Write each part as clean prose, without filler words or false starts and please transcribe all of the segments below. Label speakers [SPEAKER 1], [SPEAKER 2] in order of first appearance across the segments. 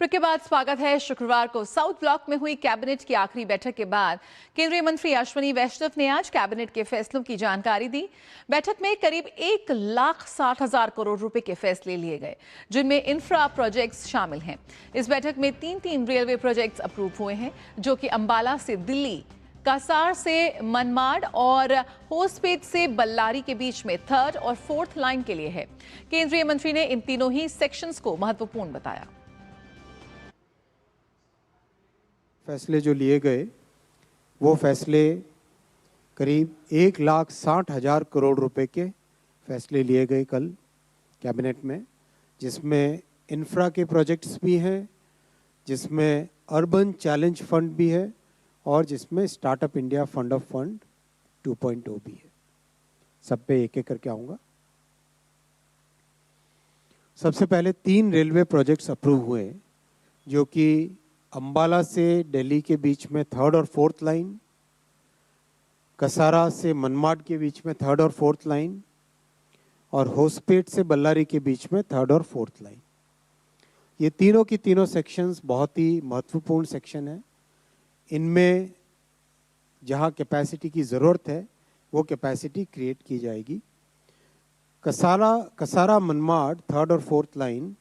[SPEAKER 1] Break के बाद स्वागत है। शुक्रवार को साउथ ब्लॉक में हुई कैबिनेट की आखिरी बैठक के बाद केंद्रीय मंत्री अश्विनी वैष्णव ने आज कैबिनेट के फैसलों की जानकारी दी। बैठक में करीब 1,60,000 करोड़ रुपए के फैसले लिए गए, जिनमें इंफ्रा प्रोजेक्ट्स शामिल हैं। इस बैठक में तीन रेलवे प्रोजेक्ट्स अप्रूव हुए हैं, जो कि अंबाला से दिल्ली, कासार से मनमाड और होसपेट से बल्लारी के बीच में थर्ड और फोर्थ लाइन के लिए है। केंद्रीय मंत्री ने इन तीनों ही सेक्शंस को महत्वपूर्ण बताया।
[SPEAKER 2] फैसले जो लिए गए वो फैसले करीब 1,60,000 करोड़ रुपए के फैसले लिए गए कल कैबिनेट में, जिसमें इंफ्रा के प्रोजेक्ट्स भी हैं, जिसमें अर्बन चैलेंज फंड भी है और जिसमें startup India fund of fund 2.0 भी है। सब पे एक एक करके आऊँगा। सबसे पहले 3 रेलवे प्रोजेक्ट्स अप्रूव हुए, जो कि अंबाला से दिल्ली के बीच में थर्ड और फोर्थ लाइन, कसारा से मनमाड के बीच में थर्ड और फोर्थ लाइन और होसपेट से बल्लारी के बीच में थर्ड और फोर्थ लाइन। ये तीनों की तीनों सेक्शंस बहुत ही महत्वपूर्ण सेक्शन है। इनमें जहाँ कैपेसिटी की ज़रूरत है वो कैपेसिटी क्रिएट की जाएगी। कसारा मनमाड थर्ड और फोर्थ लाइन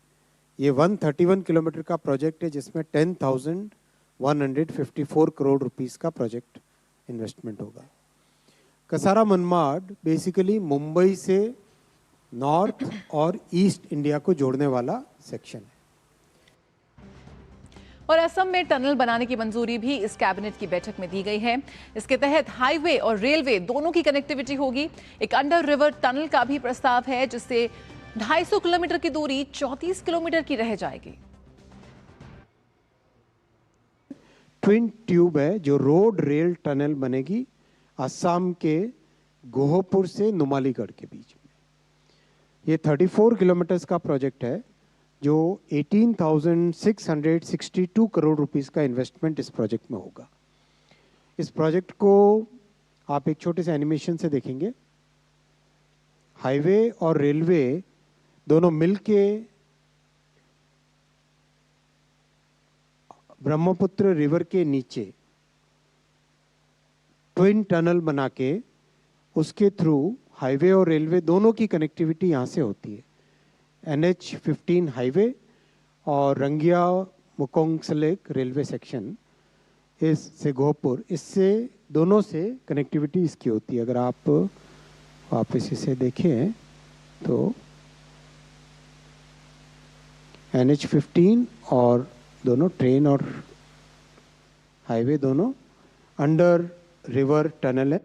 [SPEAKER 2] ये 131 किलोमीटर का प्रोजेक्ट है, जिसमें 10,154 करोड़ रुपीस का प्रोजेक्ट इन्वेस्टमेंट होगा। कसारा मनमाड बेसिकली मुंबई से नॉर्थ और ईस्ट इंडिया को जोड़ने वाला सेक्शन है।
[SPEAKER 1] और असम में टनल बनाने की मंजूरी भी इस कैबिनेट की बैठक में दी गई है। इसके तहत हाईवे और रेलवे दोनों की कनेक्टिविटी होगी। एक अंडर रिवर टनल का भी प्रस्ताव है, जिससे 250 किलोमीटर की दूरी 34 किलोमीटर की रह जाएगी।
[SPEAKER 2] ट्विन ट्यूब है जो रोड रेल टनल बनेगी असम के गोहपुर से नुमालीगढ़ के बीच में। ये 34 किलोमीटर का प्रोजेक्ट है, जो 18,662 करोड़ रुपीस का इन्वेस्टमेंट इस प्रोजेक्ट में होगा। इस प्रोजेक्ट को आप एक छोटे से एनिमेशन से देखेंगे। हाईवे और रेलवे दोनों मिलके ब्रह्मपुत्र रिवर के नीचे ट्विन टनल बना के उसके थ्रू हाईवे और रेलवे दोनों की कनेक्टिविटी यहाँ से होती है। NH-15 हाईवे और रंगिया मुकोंगसेलेक रेलवे सेक्शन इससे गोहपुर, इससे दोनों से कनेक्टिविटी इसकी होती है। अगर आप वापस इसे देखें तो NH-15 और दोनों ट्रेन और हाईवे दोनों अंडर रिवर टनल है।